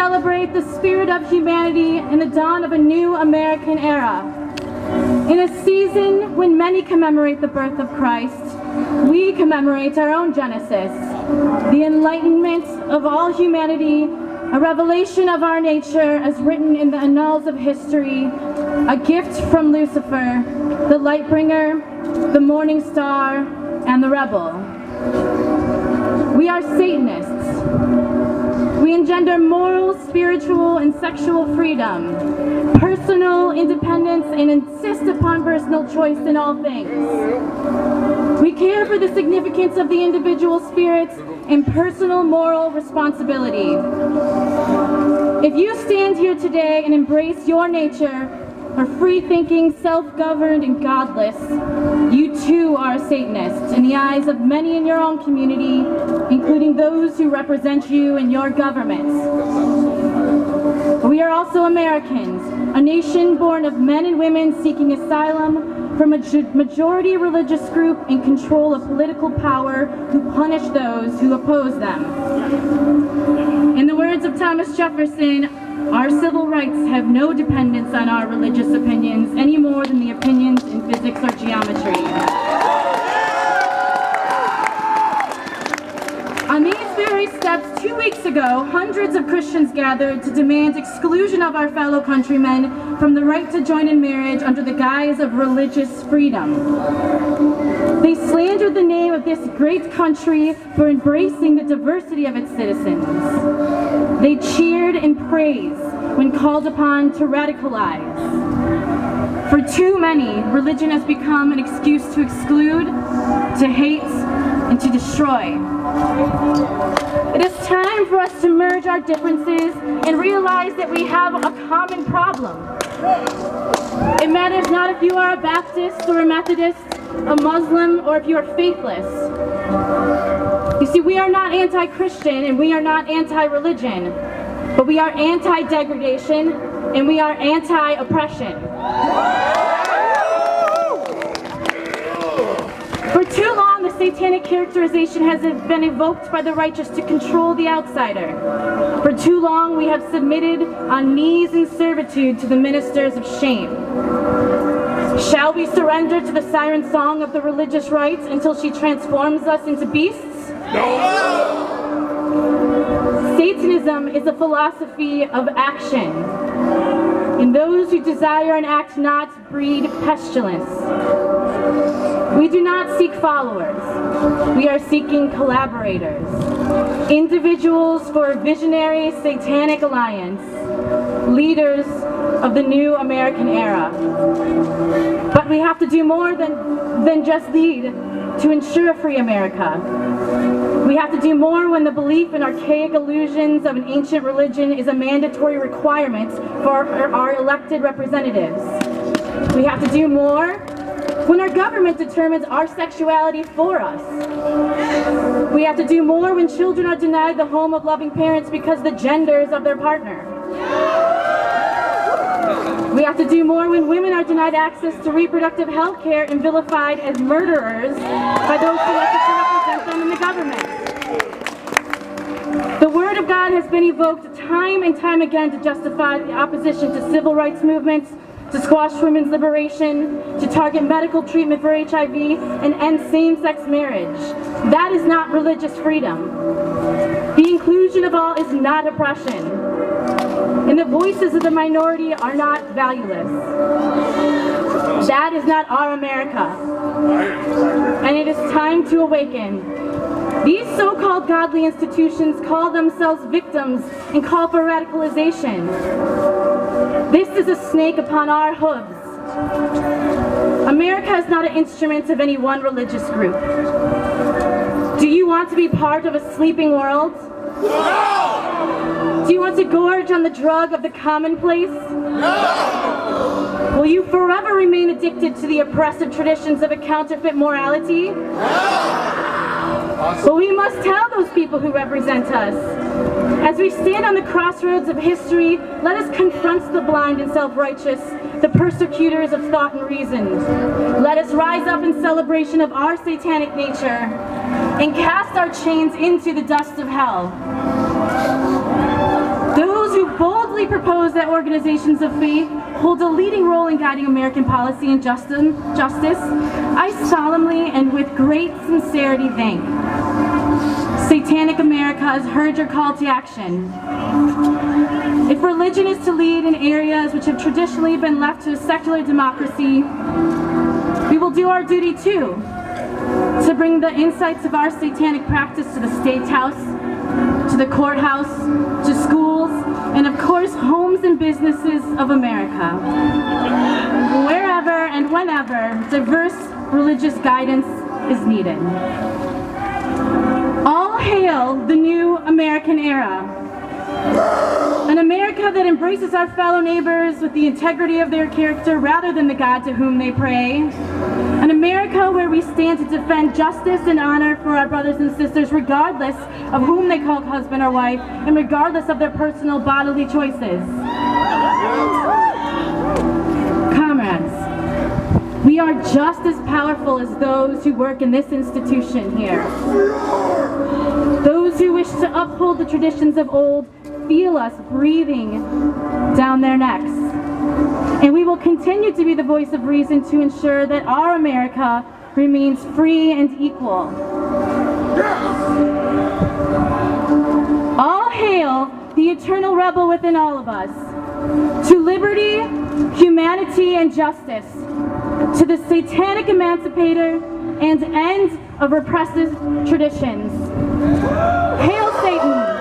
celebrate the spirit of humanity and the dawn of a new American era. In a season when many commemorate the birth of Christ, we commemorate our own Genesis, the enlightenment of all humanity, a revelation of our nature as written in the annals of history, a gift from Lucifer, the light bringer, the morning star, and the rebel. We are Satanists. We engender moral, spiritual, and sexual freedom, personal independence, and insist upon personal choice in all things. We care for the significance of the individual spirit and personal moral responsibility. If you stand here today and embrace your nature, are free-thinking, self-governed, and godless, you too are a Satanist in the eyes of many in your own community, including those who represent you in your governments. We are also Americans, a nation born of men and women seeking asylum from a majority religious group in control of political power who punish those who oppose them. In the words of Thomas Jefferson, our civil rights have no dependence on our religious opinions any more than the opinions in physics or geometry. On these very steps, 2 weeks ago, hundreds of Christians gathered to demand exclusion of our fellow countrymen from the right to join in marriage under the guise of religious freedom. They slandered the name of this great country for embracing the diversity of its citizens. They cheered and praised when called upon to radicalize. For too many, religion has become an excuse to exclude, to hate, and to destroy. It is time for us to merge our differences and realize that we have a common problem. It matters not if you are a Baptist or a Methodist, a Muslim, or if you are faithless. You see, we are not anti-Christian and we are not anti-religion, but we are anti-degradation and we are anti-oppression. For too long, the satanic characterization has been evoked by the righteous to control the outsider. For too long, we have submitted on knees in servitude to the ministers of shame. Shall we surrender to the siren song of the religious right until she transforms us into beasts? No! Satanism is a philosophy of action, and those who desire and act not breed pestilence. We do not seek followers. We are seeking collaborators, individuals for a visionary satanic alliance, leaders of the new American era. But we have to do more than just lead to ensure a free America. We have to do more when the belief in archaic illusions of an ancient religion is a mandatory requirement for our elected representatives. We have to do more when our government determines our sexuality for us. We have to do more when children are denied the home of loving parents because the genders of their partner. We have to do more when women are denied access to reproductive health care and vilified as murderers by those selected to represent them in the government. The Word of God has been evoked time and time again to justify the opposition to civil rights movements, to squash women's liberation, to target medical treatment for HIV, and end same-sex marriage. That is not religious freedom. The inclusion of all is not oppression. And the voices of the minority are not valueless. That is not our America. And it is time to awaken. These so-called godly institutions call themselves victims and call for radicalization. This is a snake upon our hooves. America is not an instrument of any one religious group. Do you want to be part of a sleeping world? No! Do you want to gorge on the drug of the commonplace? No! Will you forever remain addicted to the oppressive traditions of a counterfeit morality? No! But we must tell those people who represent us. As we stand on the crossroads of history, let us confront the blind and self-righteous, the persecutors of thought and reason. Let us rise up in celebration of our satanic nature and cast our chains into the dust of hell. Those who propose that organizations of faith hold a leading role in guiding American policy and justice, I solemnly and with great sincerity thank Satanic America has heard your call to action. If religion is to lead in areas which have traditionally been left to a secular democracy, we will do our duty too, to bring the insights of our satanic practice to the State House, to the courthouse, to schools, and of course homes and businesses of America. Wherever and whenever diverse religious guidance is needed. All hail the new American era. An America that embraces our fellow neighbors with the integrity of their character rather than the God to whom they pray. An America where we stand to defend justice and honor for our brothers and sisters regardless of whom they call husband or wife and regardless of their personal bodily choices. Comrades, we are just as powerful as those who work in this institution here. Those who wish to uphold the traditions of old feel us breathing down their necks. And we will continue to be the voice of reason to ensure that our America remains free and equal. All hail the eternal rebel within all of us. To liberty, humanity, and justice. To the satanic emancipator and end of repressive traditions. Hail Satan!